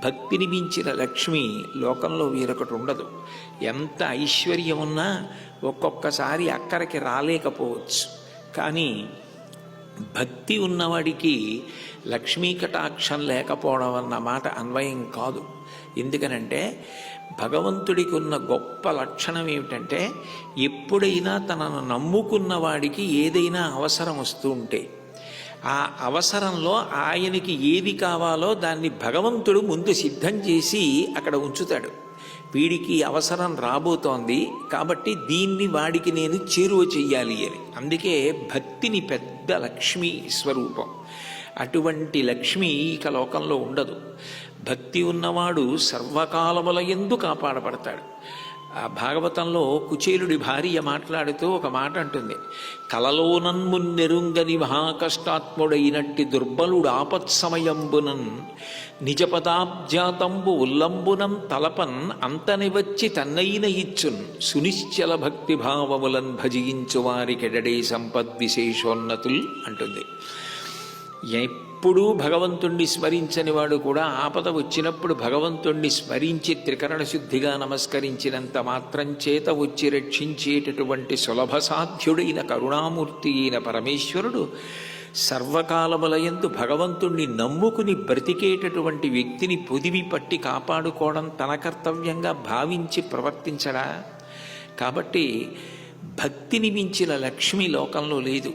భక్తిని మించిన లక్ష్మి లోకంలో వేరొకటి ఉండదు. ఎంత ఐశ్వర్యం ఉన్నా ఒక్కొక్కసారి అక్కడికి రాలేకపోవచ్చు. కానీ భక్తి ఉన్నవాడికి లక్ష్మీ కటాక్షం లేకపోవడం అన్న మాట అన్వయం కాదు. ఎందుకనంటే భగవంతుడికి ఉన్న గొప్ప లక్షణం ఏమిటంటే ఎప్పుడైనా తనను నమ్ముకున్న వాడికి ఏదైనా అవసరం వస్తూ ఉంటే ఆ అవసరంలో ఆయనకి ఏది కావాలో దాన్ని భగవంతుడు ముందు సిద్ధం చేసి అక్కడ ఉంచుతాడు. వీడికి అవసరం రాబోతోంది కాబట్టి దీన్ని వాడికి నేను చేరువ చెయ్యాలి అని. అందుకే భక్తిని పెద్ద లక్ష్మీ స్వరూపం. అటువంటి లక్ష్మి ఇక లోకంలో ఉండదు. భక్తి ఉన్నవాడు సర్వకాలముల యందు కాపాడబడతాడు. ఆ భాగవతంలో కుచేలుడి భార్య మాట్లాడుతూ ఒక మాట అంటుంది, కలలోనన్మున్నెరుంగని మహాకష్టాత్ముడైనట్టి దుర్బలుడు ఆపత్సమయంబునన్ నిజపదాబ్జాతంబు ఉల్లంబునం తలపన్ అంతని వచ్చి తన్నైన ఇచ్చున్ సునిశ్చల భక్తిభావములన్ భజించు వారికెడడే సంపద్విశేషోన్నతుల్ అంటుంది. ఎప్పుడూ భగవంతుణ్ణి స్మరించని వాడు కూడా ఆపద వచ్చినప్పుడు భగవంతుణ్ణి స్మరించి త్రికరణ శుద్ధిగా నమస్కరించినంత మాత్రం చేత వచ్చి రక్షించేటటువంటి సులభ సాధ్యుడైన కరుణామూర్తి అయిన పరమేశ్వరుడు సర్వకాలములయందు భగవంతుణ్ణి నమ్ముకుని బ్రతికేటటువంటి వ్యక్తిని పొదివి పట్టి కాపాడుకోవడం తన కర్తవ్యంగా భావించి ప్రవర్తించడా. కాబట్టి భక్తిని మించిన లక్ష్మి లోకంలో లేదు.